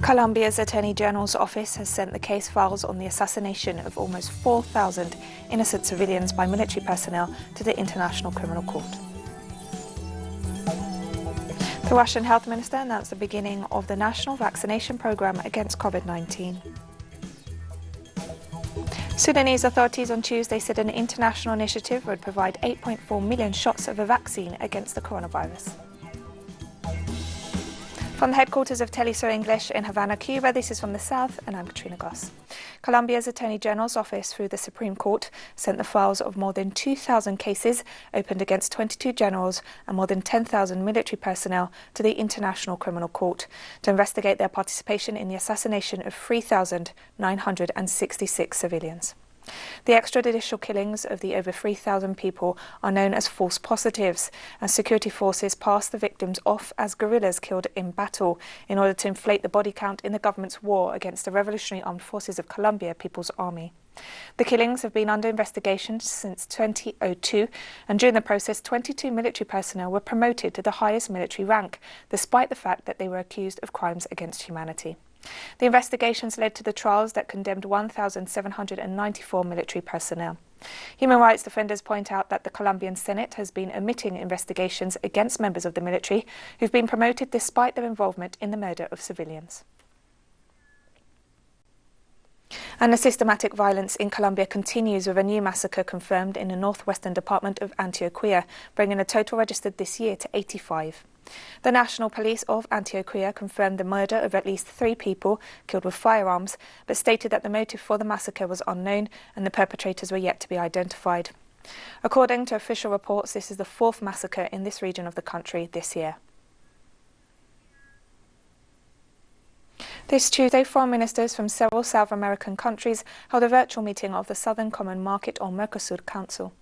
Colombia's Attorney General's office has sent the case files on the assassination of almost 4,000 innocent civilians by military personnel to the International Criminal Court. The Russian health minister announced the beginning of the national vaccination program against COVID-19. Sudanese authorities on Tuesday said an international initiative would provide 8.4 million shots of a vaccine against the coronavirus. From the headquarters of teleSUR English in Havana, Cuba, this is From the South, and I'm Katrina Goss. Colombia's Attorney General's office, through the Supreme Court, sent the files of more than 2,000 cases opened against 22 generals and more than 10,000 military personnel to the International Criminal Court to investigate their participation in the assassination of 3,966 civilians. The extrajudicial killings of the over 3,000 people are known as false positives, and security forces pass the victims off as guerrillas killed in battle in order to inflate the body count in the government's war against the Revolutionary Armed Forces of Colombia People's Army. The killings have been under investigation since 2002, and during the process 22 military personnel were promoted to the highest military rank, despite the fact that they were accused of crimes against humanity. The investigations led to the trials that condemned 1,794 military personnel. Human rights defenders point out that the Colombian Senate has been omitting investigations against members of the military who've been promoted despite their involvement in the murder of civilians. And the systematic violence in Colombia continues, with a new massacre confirmed in the northwestern department of Antioquia, bringing the total registered this year to 85. The National Police of Antioquia confirmed the murder of at least 3 people killed with firearms, but stated that the motive for the massacre was unknown and the perpetrators were yet to be identified. According to official reports, this is the 4th massacre in this region of the country this year. This Tuesday, foreign ministers from several South American countries held a virtual meeting of the Southern Common Market or Mercosur Council.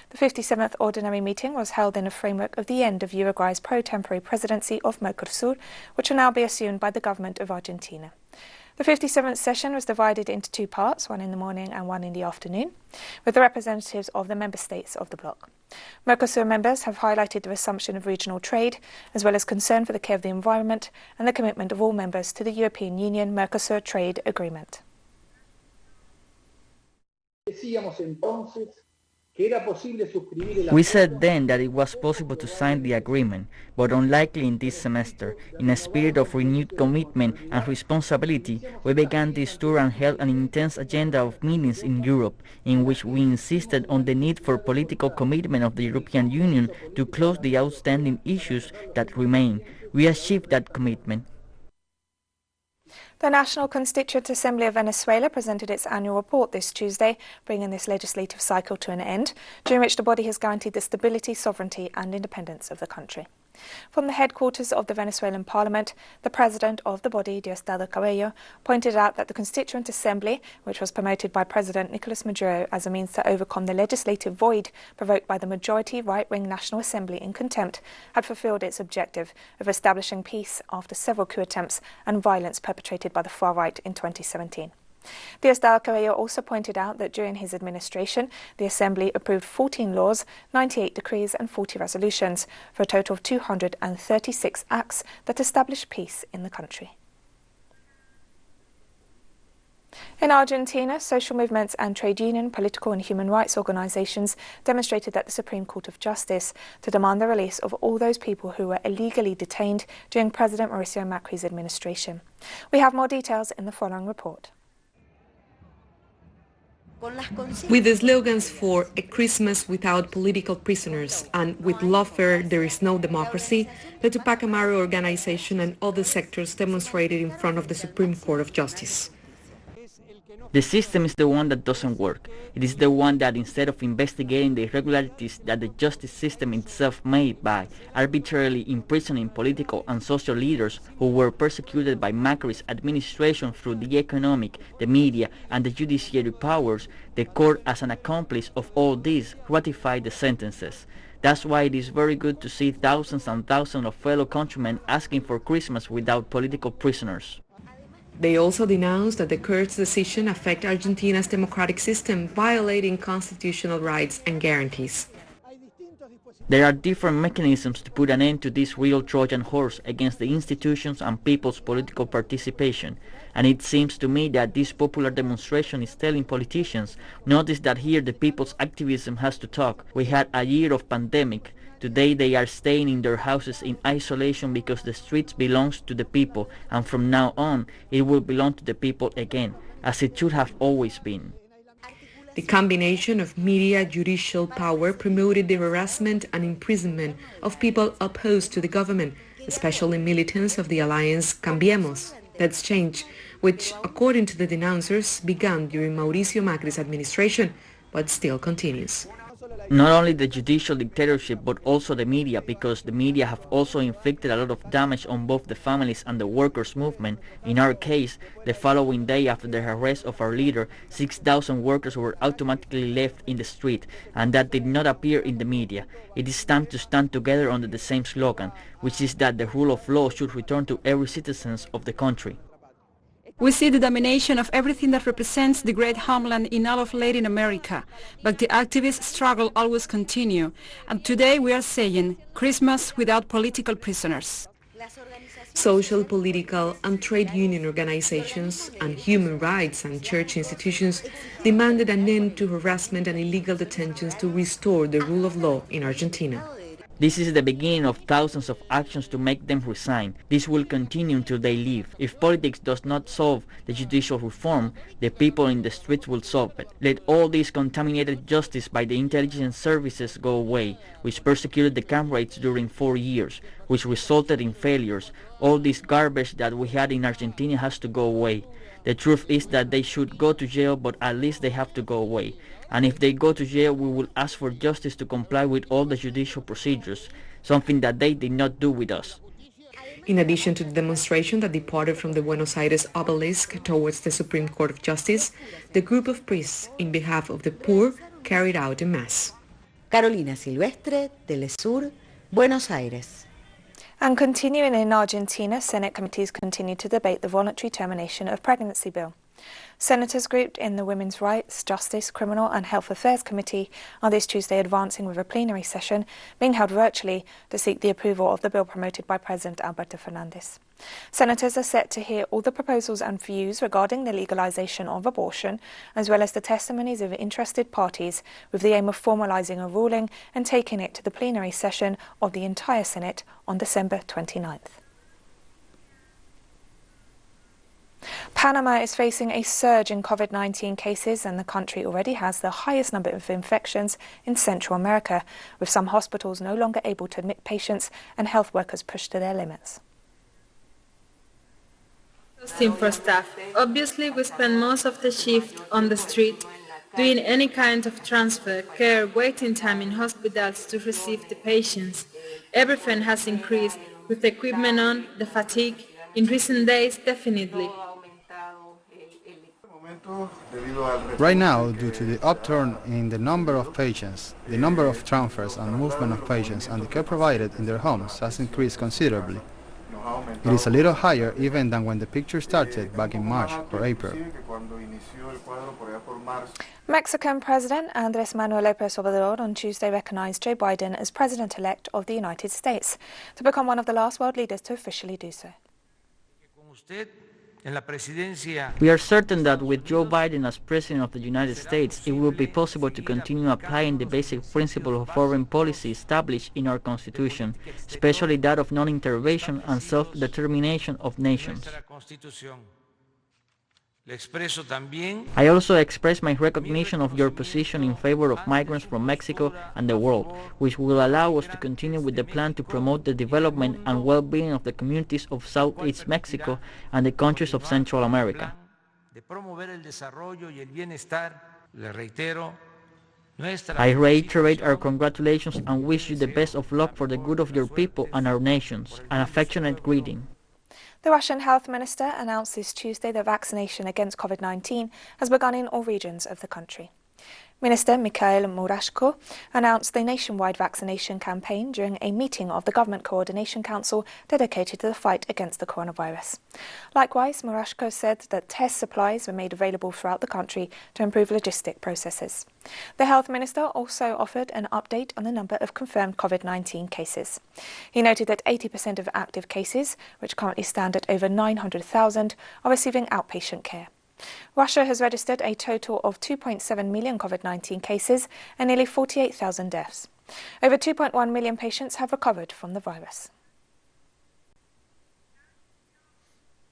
The 57th Ordinary Meeting was held in the framework of the end of Uruguay's pro-temporary presidency of Mercosur, which will now be assumed by the government of Argentina. The 57th session was divided into 2 parts, one in the morning and one in the afternoon, with the representatives of the member states of the bloc. Mercosur members have highlighted the resumption of regional trade, as well as concern for the care of the environment and the commitment of all members to the European Union Mercosur Trade Agreement. We said then that it was possible to sign the agreement, but unlikely in this semester. In a spirit of renewed commitment and responsibility, we began this tour and held an intense agenda of meetings in Europe, in which we insisted on the need for political commitment of the European Union to close the outstanding issues that remain. We achieved that commitment. The National Constituent Assembly of Venezuela presented its annual report this Tuesday, bringing this legislative cycle to an end, during which the body has guaranteed the stability, sovereignty and independence of the country. From the headquarters of the Venezuelan Parliament, the president of the body, Diosdado Cabello, pointed out that the Constituent Assembly, which was promoted by President Nicolas Maduro as a means to overcome the legislative void provoked by the majority right-wing National Assembly in contempt, had fulfilled its objective of establishing peace after several coup attempts and violence perpetrated by the far right in 2017. Diosdado Cabello also pointed out that during his administration, the Assembly approved 14 laws, 98 decrees and 40 resolutions, for a total of 236 acts that establish peace in the country. In Argentina, social movements and trade union, political and human rights organizations demonstrated at the Supreme Court of Justice to demand the release of all those people who were illegally detained during President Mauricio Macri's administration. We have more details in the following report. With the slogans for a Christmas without political prisoners and with lawfare there is no democracy, the Tupac Amaru organization and other sectors demonstrated in front of the Supreme Court of Justice. The system is the one that doesn't work. It is the one that, instead of investigating the irregularities that the justice system itself made by arbitrarily imprisoning political and social leaders who were persecuted by Macri's administration through the economic, the media and the judiciary powers, the court, as an accomplice of all this, ratified the sentences. That's why it is very good to see thousands and thousands of fellow countrymen asking for Christmas without political prisoners. They also denounced that the court's decision affects Argentina's democratic system, violating constitutional rights and guarantees. There are different mechanisms to put an end to this real Trojan horse against the institutions and people's political participation, and it seems to me that this popular demonstration is telling politicians, notice that here the people's activism has to talk. We had a year of pandemic. Today they are staying in their houses in isolation because the streets belongs to the people, and from now on it will belong to the people again, as it should have always been. The combination of media judicial power promoted the harassment and imprisonment of people opposed to the government, especially militants of the alliance Cambiemos, Let's Change, which, according to the denouncers, began during Mauricio Macri's administration, but still continues. Not only the judicial dictatorship, but also the media, because the media have also inflicted a lot of damage on both the families and the workers' movement. In our case, the following day after the arrest of our leader, 6,000 workers were automatically left in the street, and that did not appear in the media. It is time to stand together under the same slogan, which is that the rule of law should return to every citizen of the country. We see the domination of everything that represents the great homeland in all of Latin America, but the activist struggle always continue, and today we are saying Christmas without political prisoners. Social, political and trade union organizations and human rights and church institutions demanded an end to harassment and illegal detentions to restore the rule of law in Argentina. This is the beginning of thousands of actions to make them resign. This will continue until they leave. If politics does not solve the judicial reform, the people in the streets will solve it. Let all this contaminated justice by the intelligence services go away, which persecuted the comrades during 4 years, which resulted in failures. All this garbage that we had in Argentina has to go away. The truth is that they should go to jail, but at least they have to go away. And if they go to jail, we will ask for justice to comply with all the judicial procedures, something that they did not do with us. In addition to the demonstration that departed from the Buenos Aires obelisk towards the Supreme Court of Justice, the group of priests in behalf of the poor carried out a mass. Carolina Silvestre, TeleSUR, Buenos Aires. And continuing in Argentina, Senate committees continue to debate the voluntary termination of pregnancy bill. Senators grouped in the Women's Rights, Justice, Criminal and Health Affairs Committee are this Tuesday advancing with a plenary session being held virtually to seek the approval of the bill promoted by President Alberto Fernandez. Senators are set to hear all the proposals and views regarding the legalization of abortion, as well as the testimonies of interested parties, with the aim of formalizing a ruling and taking it to the plenary session of the entire Senate on December 29th. Panama is facing a surge in COVID-19 cases, and the country already has the highest number of infections in Central America, with some hospitals no longer able to admit patients and health workers pushed to their limits. Team for staff. Obviously, we spend most of the shift on the street, doing any kind of transfer, care, waiting time in hospitals to receive the patients. Everything has increased, with the equipment on, the fatigue. In recent days, definitely. Right now, due to the upturn in the number of patients, the number of transfers and movement of patients and the care provided in their homes has increased considerably. It is a little higher even than when the picture started back in March or April. Mexican President Andrés Manuel López Obrador on Tuesday recognized Joe Biden as President-elect of the United States, to become one of the last world leaders to officially do so. We are certain that with Joe Biden as President of the United States, it will be possible to continue applying the basic principle of foreign policy established in our Constitution, especially that of non-intervention and self-determination of nations. I also express my recognition of your position in favor of migrants from Mexico and the world, which will allow us to continue with the plan to promote the development and well-being of the communities of Southeast Mexico and the countries of Central America. I reiterate our congratulations and wish you the best of luck for the good of your people and our nations. An affectionate greeting. The Russian health minister announced this Tuesday that vaccination against COVID-19 has begun in all regions of the country. Minister Mikhail Murashko announced the nationwide vaccination campaign during a meeting of the Government Coordination Council dedicated to the fight against the coronavirus. Likewise, Murashko said that test supplies were made available throughout the country to improve logistic processes. The Health Minister also offered an update on the number of confirmed COVID-19 cases. He noted that 80% of active cases, which currently stand at over 900,000, are receiving outpatient care. Russia has registered a total of 2.7 million COVID-19 cases and nearly 48,000 deaths. Over 2.1 million patients have recovered from the virus.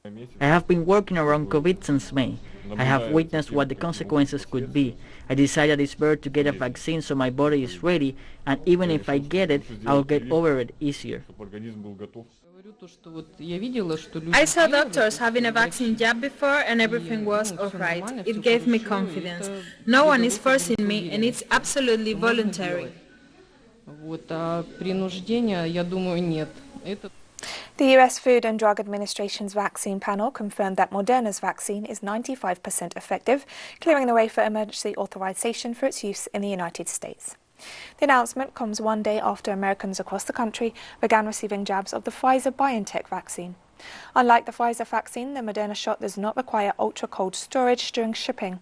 I have been working around COVID since May. I have witnessed what the consequences could be. I decided it's better to get a vaccine so my body is ready, and even if I get it, I'll get over it easier. I saw doctors having a vaccine jab before and everything was alright. It gave me confidence. No one is forcing me and it's absolutely voluntary. The US Food and Drug Administration's vaccine panel confirmed that Moderna's vaccine is 95% effective, clearing the way for emergency authorization for its use in the United States. The announcement comes one day after Americans across the country began receiving jabs of the Pfizer-BioNTech vaccine. Unlike the Pfizer vaccine, the Moderna shot does not require ultra-cold storage during shipping.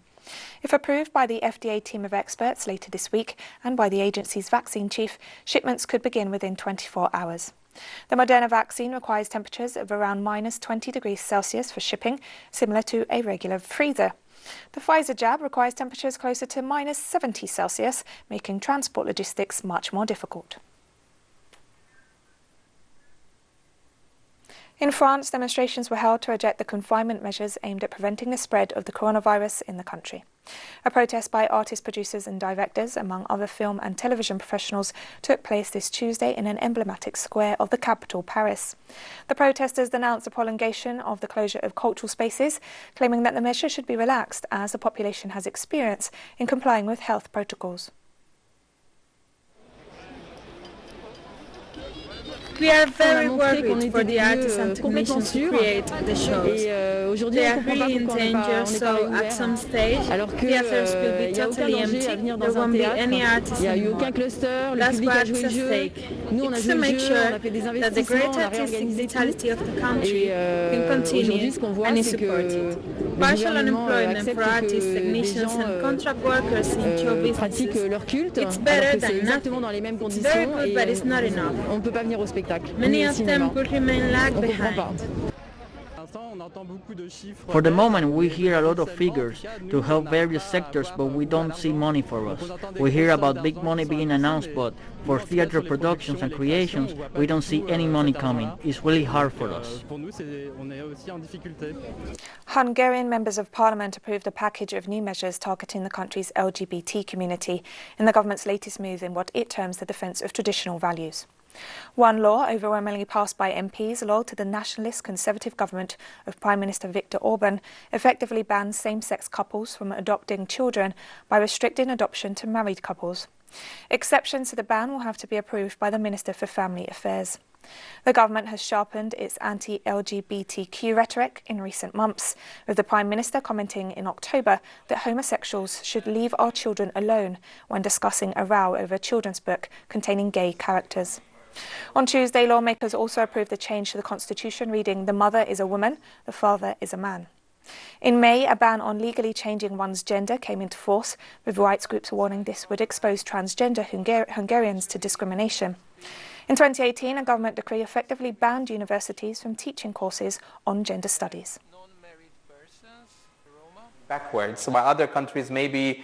If approved by the FDA team of experts later this week and by the agency's vaccine chief, shipments could begin within 24 hours. The Moderna vaccine requires temperatures of around -20 degrees Celsius for shipping, similar to a regular freezer. The Pfizer jab requires temperatures closer to -70 Celsius, making transport logistics much more difficult. In France, demonstrations were held to reject the confinement measures aimed at preventing the spread of the coronavirus in the country. A protest by artists, producers and directors, among other film and television professionals, took place this Tuesday in an emblematic square of the capital, Paris. The protesters denounced the prolongation of the closure of cultural spaces, claiming that the measure should be relaxed as the population has experience in complying with health protocols. We are very worried for the artists and technicians who create the shows. They are really in danger, so at some stage, theaters will be totally empty, there won't be any artists anymore. That's what's at stake. It's to make sure that the great artistic vitality of the country can continue and is supported. Partial unemployment for artists, technicians and contract workers in show businesses. It's better than nothing. It's very good, but it's not enough. Many of them could remain lag behind. For the moment, we hear a lot of figures to help various sectors, but we don't see money for us. We hear about big money being announced, but for theater productions and creations, we don't see any money coming. It's really hard for us. Hungarian members of parliament approved a package of new measures targeting the country's LGBT community in the government's latest move in what it terms the defence of traditional values. One law, overwhelmingly passed by MPs loyal to the nationalist Conservative government of Prime Minister Viktor Orban, effectively bans same-sex couples from adopting children by restricting adoption to married couples. Exceptions to the ban will have to be approved by the Minister for Family Affairs. The government has sharpened its anti-LGBTQ rhetoric in recent months, with the Prime Minister commenting in October that homosexuals should leave our children alone when discussing a row over a children's book containing gay characters. On Tuesday, lawmakers also approved the change to the constitution reading "The mother is a woman, the father is a man." In May, a ban on legally changing one's gender came into force, with rights groups warning this would expose transgender Hungarians to discrimination. In 2018, a government decree effectively banned universities from teaching courses on gender studies. Backwards, while other countries may be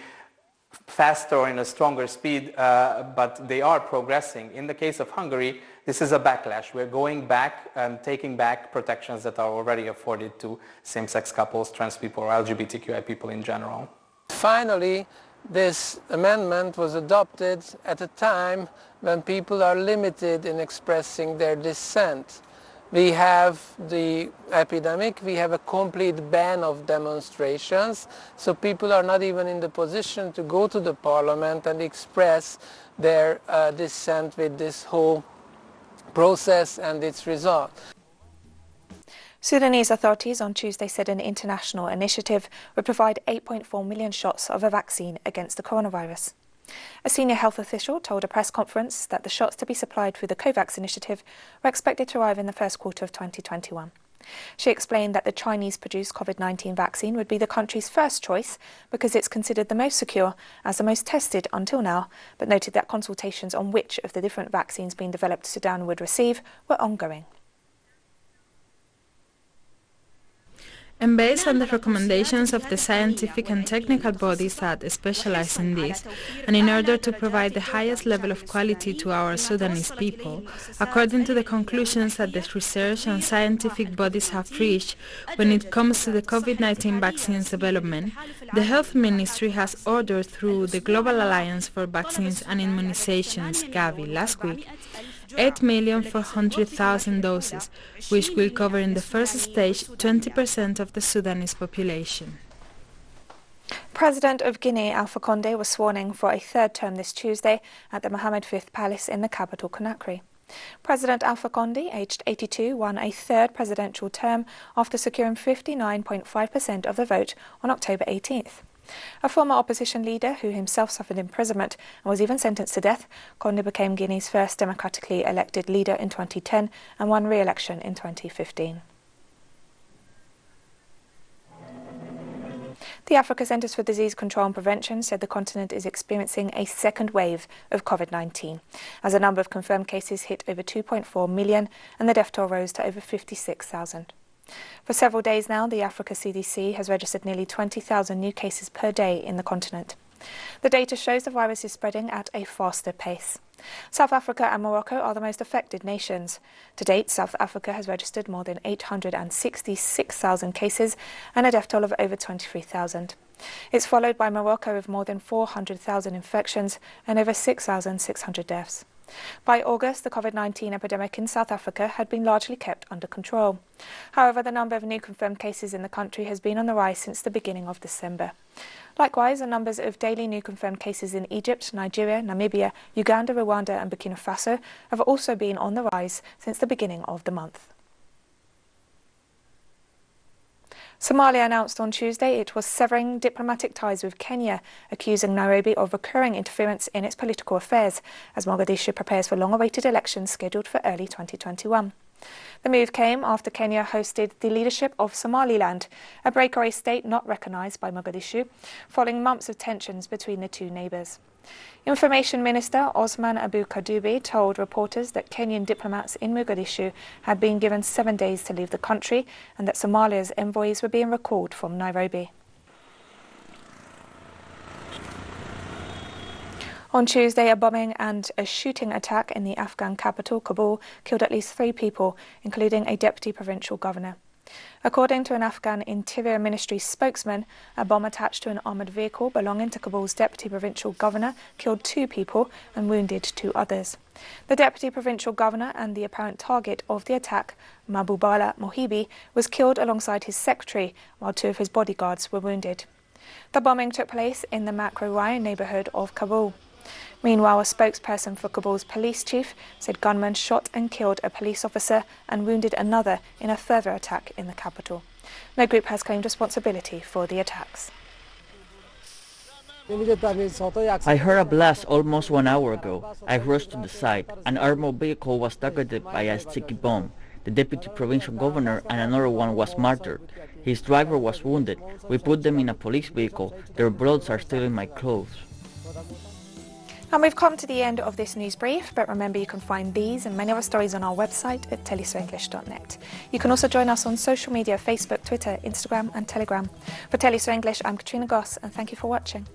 faster or in a stronger speed, but they are progressing. In the case of Hungary, this is a backlash. We're going back and taking back protections that are already afforded to same-sex couples, trans people, or LGBTQI people in general. Finally, this amendment was adopted at a time when people are limited in expressing their dissent. We have the epidemic, we have a complete ban of demonstrations, so people are not even in the position to go to the parliament and express their dissent with this whole process and its result. Sudanese authorities on Tuesday said an international initiative would provide 8.4 million shots of a vaccine against the coronavirus. A senior health official told a press conference that the shots to be supplied through the COVAX initiative were expected to arrive in the first quarter of 2021. She explained that the Chinese-produced COVID-19 vaccine would be the country's first choice because it's considered the most secure as the most tested until now, but noted that consultations on which of the different vaccines being developed Sudan would receive were ongoing. And based on the recommendations of the scientific and technical bodies that specialize in this, and in order to provide the highest level of quality to our Sudanese people, according to the conclusions that the research and scientific bodies have reached when it comes to the COVID-19 vaccines development, the Health Ministry has ordered through the Global Alliance for Vaccines and Immunizations, Gavi, last week, 8,400,000 doses, which will cover in the first stage 20% of the Sudanese population. President of Guinea Alpha Conde was sworn in for a third term this Tuesday at the Mohammed V Palace in the capital Conakry. President Alpha Conde, aged 82, won a third presidential term after securing 59.5% of the vote on October 18th. A former opposition leader who himself suffered imprisonment and was even sentenced to death, Conde became Guinea's first democratically elected leader in 2010 and won re-election in 2015. The Africa Centres for Disease Control and Prevention said the continent is experiencing a second wave of COVID-19, as the number of confirmed cases hit over 2.4 million and the death toll rose to over 56,000. For several days now, the Africa CDC has registered nearly 20,000 new cases per day in the continent. The data shows the virus is spreading at a faster pace. South Africa and Morocco are the most affected nations. To date, South Africa has registered more than 866,000 cases and a death toll of over 23,000. It's followed by Morocco with more than 400,000 infections and over 6,600 deaths. By August, the COVID-19 epidemic in South Africa had been largely kept under control. However, the number of new confirmed cases in the country has been on the rise since the beginning of December. Likewise, the numbers of daily new confirmed cases in Egypt, Nigeria, Namibia, Uganda, Rwanda and Burkina Faso have also been on the rise since the beginning of the month. Somalia announced on Tuesday it was severing diplomatic ties with Kenya, accusing Nairobi of recurring interference in its political affairs, as Mogadishu prepares for long-awaited elections scheduled for early 2021. The move came after Kenya hosted the leadership of Somaliland, a breakaway state not recognised by Mogadishu, following months of tensions between the two neighbours. Information Minister Osman Abu Kadubi told reporters that Kenyan diplomats in Mogadishu had been given 7 days to leave the country and that Somalia's envoys were being recalled from Nairobi. On Tuesday, a bombing and a shooting attack in the Afghan capital, Kabul, killed at least 3 people, including a deputy provincial governor. According to an Afghan Interior Ministry spokesman, a bomb attached to an armoured vehicle belonging to Kabul's deputy provincial governor killed 2 people and wounded 2 others. The deputy provincial governor and the apparent target of the attack, Mahbubullah Mohibi, was killed alongside his secretary, while 2 of his bodyguards were wounded. The bombing took place in the Makro neighbourhood of Kabul. Meanwhile, a spokesperson for Kabul's police chief said gunmen shot and killed a police officer and wounded another in a further attack in the capital. No group has claimed responsibility for the attacks. I heard a blast almost 1 hour ago. I rushed to the site. An armored vehicle was targeted by a sticky bomb. The deputy provincial governor and another one was martyred. His driver was wounded. We put them in a police vehicle. Their bloods are still in my clothes. And we've come to the end of this news brief, but remember you can find these and many other stories on our website at telesurenglish.net. You can also join us on social media, Facebook, Twitter, Instagram and Telegram. For TeleSUR English, I'm Katrina Goss and thank you for watching.